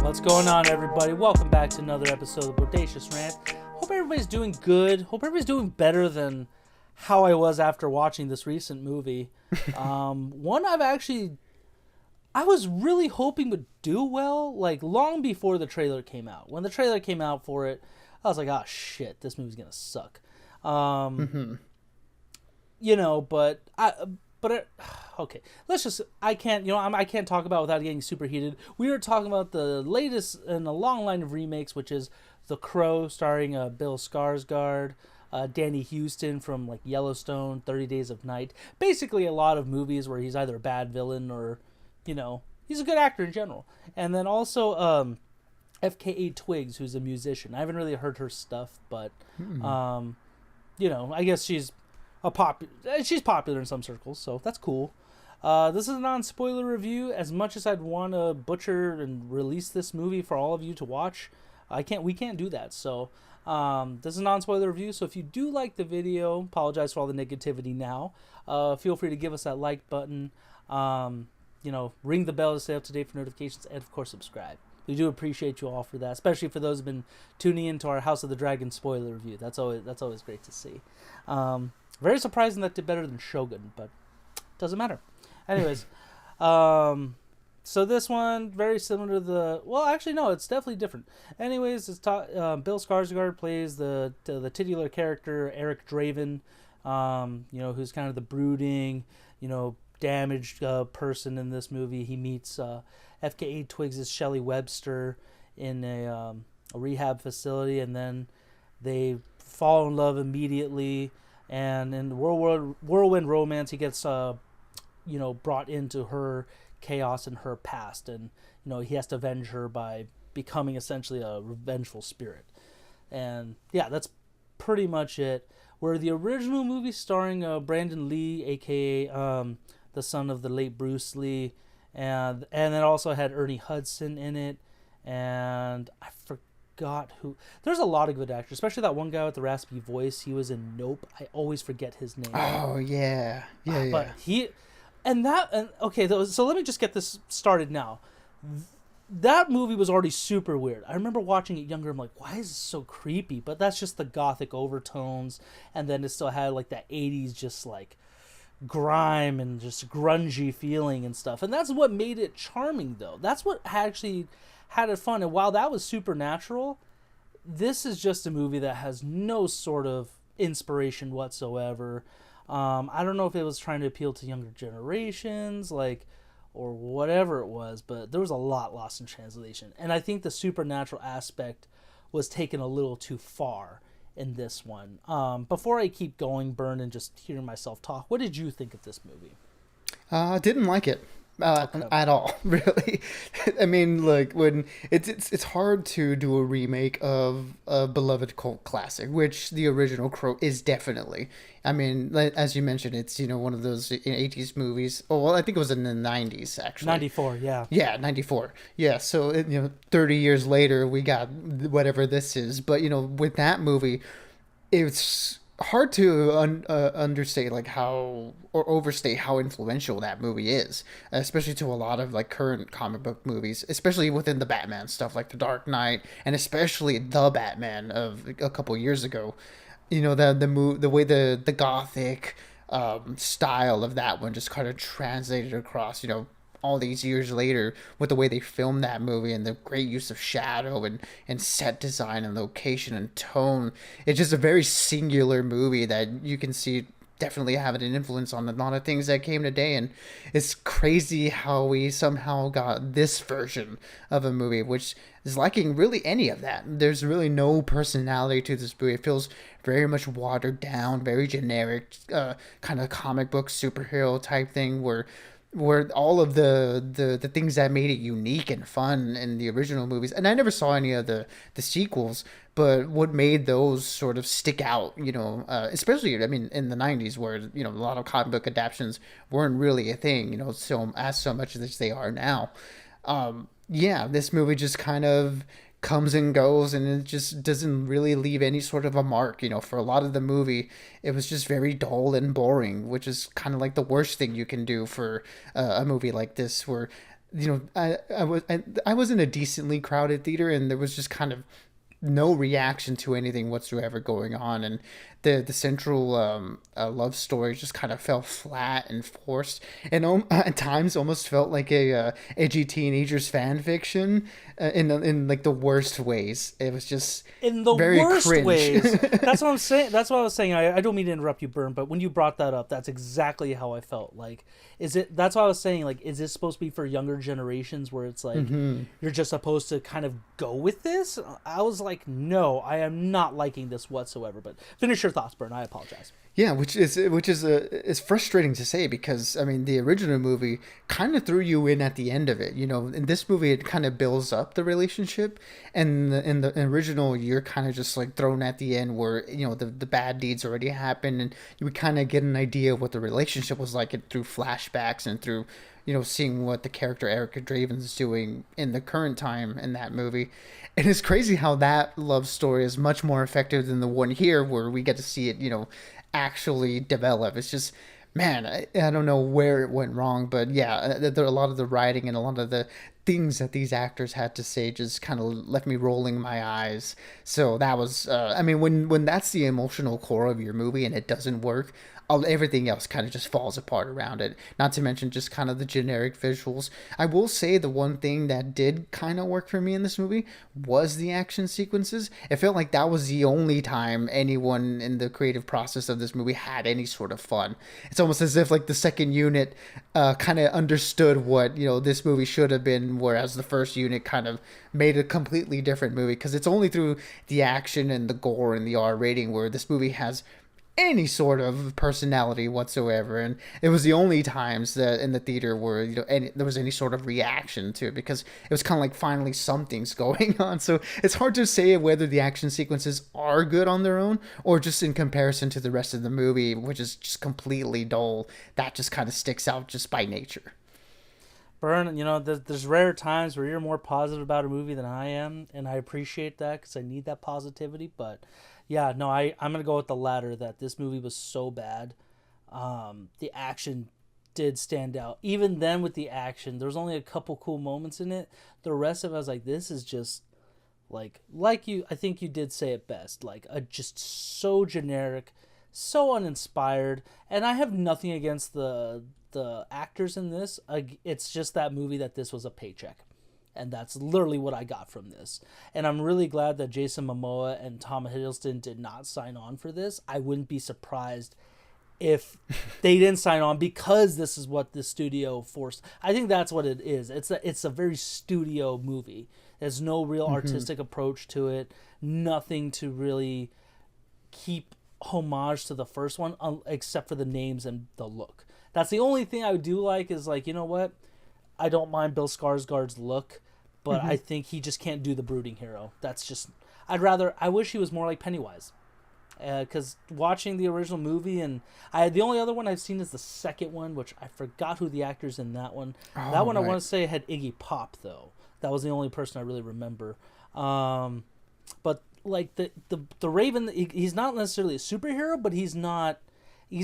What's going on, everybody? Welcome back to another episode of Bodacious Rant. Hope everybody's doing good. Hope everybody's doing better than how I was after watching this recent movie. One I was really hoping would do well, like long before the trailer came out. When the trailer came out for it, I was like, "Oh shit, this movie's gonna suck." You know, okay. I can't talk about it without getting super heated. We are talking about the latest in a long line of remakes, which is The Crow, starring Bill Skarsgaard, Danny Houston from like Yellowstone, 30 Days of Night. Basically, a lot of movies where he's either a bad villain or, he's a good actor in general. And then also FKA Twigs, who's a musician. I haven't really heard her stuff, but I guess she's popular in some circles, so that's cool. This is a non-spoiler review. As much as I'd want to butcher and release this movie for all of you to watch, we can't do that. So this is a non-spoiler review. So if you do like the video, apologize for all the negativity now. Feel free to give us that like button. Ring the bell to stay up to date for notifications, and of course subscribe. We do appreciate you all for that, especially for those who've been tuning into our House of the Dragon spoiler review. That's always great to see. Very surprising that did better than Shogun, but doesn't matter. Anyways, so this one very similar to no, it's definitely different. Anyways, Bill Skarsgård plays the titular character Eric Draven, who's kind of the brooding, damaged person in this movie. He meets FKA Twigs' Shelley Webster in a rehab facility, and then they fall in love immediately. And in the whirlwind romance, he gets brought into her chaos and her past, and he has to avenge her by becoming essentially a revengeful spirit. And yeah, that's pretty much it. Where the original movie starring Brandon Lee, aka the son of the late Bruce Lee, and it also had Ernie Hudson in it, and I forgot who. There's a lot of good actors, especially that one guy with the raspy voice. He was in Nope. I always forget his name. Oh yeah. But so let me just get this started now. That movie was already super weird. I remember watching it younger. I'm like, why is this so creepy? But that's just the gothic overtones, and then it still had like that 80s just like grime and just grungy feeling and stuff. And that's what made it charming, though. That's what actually had it fun. And while that was supernatural, this is just a movie that has no sort of inspiration whatsoever. I don't know if it was trying to appeal to younger generations, or whatever it was, but there was a lot lost in translation. And I think the supernatural aspect was taken a little too far in this one. Before I keep going, Burn, and just hearing myself talk, what did you think of this movie? I didn't like it at all, really. I mean, like, when it's hard to do a remake of a beloved cult classic, which the original Crow is definitely. I mean, as you mentioned, it's one of those 80s movies. Oh well, I think it was in the 90s actually. 94, yeah. Yeah, 94. Yeah, so 30 years later we got whatever this is, but with that movie, it's hard to understate or overstate how influential that movie is, especially to a lot of like current comic book movies, especially within the Batman stuff like The Dark Knight, and especially the Batman of a couple years ago. The way the gothic style of that one just kind of translated across all these years later, with the way they filmed that movie and the great use of shadow and set design and location and tone. It's just a very singular movie that you can see definitely having an influence on a lot of things that came today. And it's crazy how we somehow got this version of a movie, which is lacking really any of that. There's really no personality to this movie. It feels very much watered down, very generic, kind of comic book superhero type thing, where all of the things that made it unique and fun in the original movies, and I never saw any of the sequels, but what made those sort of stick out, especially, I mean, in the 90s, where, a lot of comic book adaptations weren't really a thing, so much as they are now. This movie just kind of comes and goes, and it just doesn't really leave any sort of a mark. For a lot of the movie, it was just very dull and boring, which is kind of like the worst thing you can do for a movie like this, where I was in a decently crowded theater, and there was just kind of no reaction to anything whatsoever going on, and the central love story just kind of fell flat and forced, and at times almost felt like a edgy teenagers fan fiction, in like the worst ways. It was just In the very worst cringe. ways. That's what I'm saying. That's what I was saying. I don't mean to interrupt you, Byrne, but when you brought that up, that's exactly how I felt. Like, is it? That's what I was saying. Like, is this supposed to be for younger generations, where it's like you're just supposed to kind of go with this? I was like, no, I am not liking this whatsoever. But finish your thoughts, Byrne. I apologize. Yeah, is frustrating to say, because I mean the original movie kind of threw you in at the end of it. In this movie it kind of builds up the relationship, and in the original you're kind of just like thrown at the end where the bad deeds already happened, and you kind of get an idea of what the relationship was like through flashbacks and through seeing what the character Erica Draven's doing in the current time in that movie. And it's crazy how that love story is much more effective than the one here, where we get to see it, actually develop. It's just, man, I don't know where it went wrong, but yeah, there a lot of the writing and a lot of the things that these actors had to say just kind of left me rolling my eyes. So that was, I mean, when that's the emotional core of your movie and it doesn't work, everything else kind of just falls apart around it. Not to mention just kind of the generic visuals. I will say the one thing that did kind of work for me in this movie was the action sequences. It felt like that was the only time anyone in the creative process of this movie had any sort of fun. It's almost as if like the second unit kind of understood what this movie should have been, whereas the first unit kind of made a completely different movie, because it's only through the action and the gore and the R rating where this movie has any sort of personality whatsoever. And it was the only times that in the theater where there was any sort of reaction to it, because it was kind of like finally something's going on. So it's hard to say whether the action sequences are good on their own or just in comparison to the rest of the movie, which is just completely dull. That just kind of sticks out just by nature. Byrne, there's rare times where you're more positive about a movie than I am, and I appreciate that because I need that positivity. But yeah, no, I'm gonna go with the latter. That this movie was so bad. The action did stand out. Even then, with the action, there was only a couple cool moments in it. The rest of it, I was like, this is just like you. I think you did say it best. Like just so generic, so uninspired. And I have nothing against the actors in this. It's just that movie that this was a paycheck. And that's literally what I got from this. And I'm really glad that Jason Momoa and Tom Hiddleston did not sign on for this. I wouldn't be surprised if they didn't sign on, because this is what the studio forced. I think that's what it is. It's a very studio movie. There's no real artistic approach to it. Nothing to really keep homage to the first one, except for the names and the look. That's the only thing I do like, is like, you know what? I don't mind Bill Skarsgård's look, but I think he just can't do the brooding hero. That's just, I wish he was more like Pennywise. Because watching the original movie, and the only other one I've seen is the second one, which I forgot who the actor's in that one. Oh, that one right. I want to say had Iggy Pop, though. That was the only person I really remember. But like the Raven, he's not necessarily a superhero, but he's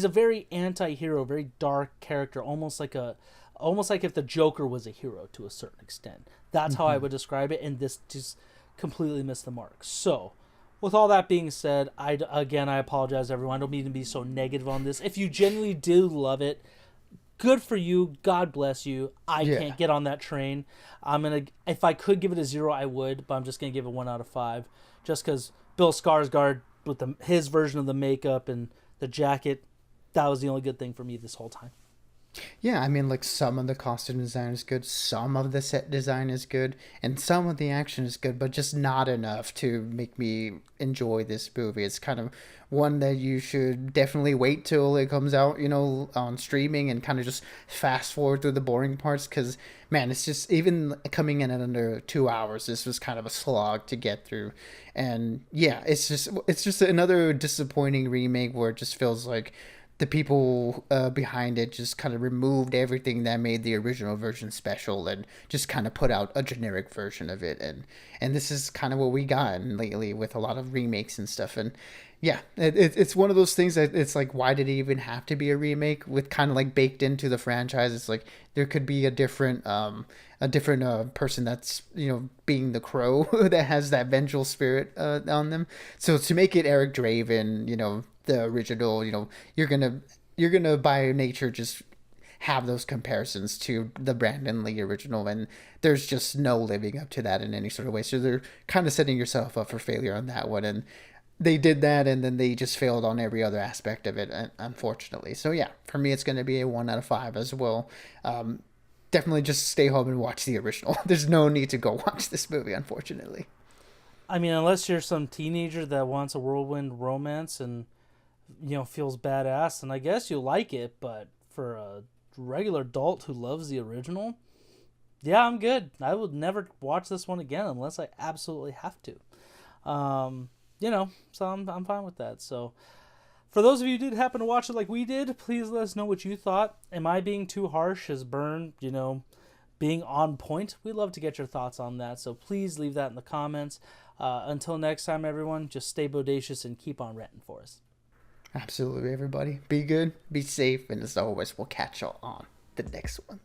a very anti-hero, very dark character, almost like if the Joker was a hero to a certain extent. That's how I would describe it, and this just completely missed the mark. So, with all that being said, I apologize, everyone. I don't mean to be so negative on this. If you genuinely do love it, good for you. God bless you. I can't get on that train. If I could give it a 0, I would, but I'm just gonna give it 1 out of 5, just because Bill Skarsgård with his version of the makeup and the jacket, that was the only good thing for me this whole time. Yeah, I mean, like, some of the costume design is good, some of the set design is good, and some of the action is good, but just not enough to make me enjoy this movie. It's kind of one that you should definitely wait till it comes out, on streaming, and kind of just fast forward through the boring parts, because, man, it's just, even coming in at under 2 hours, this was kind of a slog to get through. And yeah, it's just another disappointing remake where it just feels like the people behind it just kind of removed everything that made the original version special and just kind of put out a generic version of it. And this is kind of what we gotten lately with a lot of remakes and stuff. And yeah, it's one of those things that it's like, why did it even have to be a remake? With kind of like baked into the franchise, it's like there could be a different person that's, you know, being the crow that has that vengeful spirit on them. So to make it Eric Draven, you know, the original, you know, you're gonna by nature just have those comparisons to the Brandon Lee original, and there's just no living up to that in any sort of way. So they're kind of setting yourself up for failure on that one, and they did that, and then they just failed on every other aspect of it, unfortunately. So yeah, for me, it's going to be a 1 out of 5 as well. Definitely just stay home and watch the original. There's no need to go watch this movie, unfortunately. I mean, unless you're some teenager that wants a whirlwind romance and, you know, feels badass, and I guess you like it, but for a regular adult who loves the original, yeah, I'm good. I would never watch this one again unless I absolutely have to. You know, so I'm fine with that. So for those of you who did happen to watch it like we did, please let us know what you thought. Am I being too harsh? Is Burn, you know, being on point? We'd love to get your thoughts on that. So please leave that in the comments. Until next time, everyone, just stay bodacious and keep on ranting for us. Absolutely, everybody. Be good, be safe, and as always, we'll catch y'all on the next one.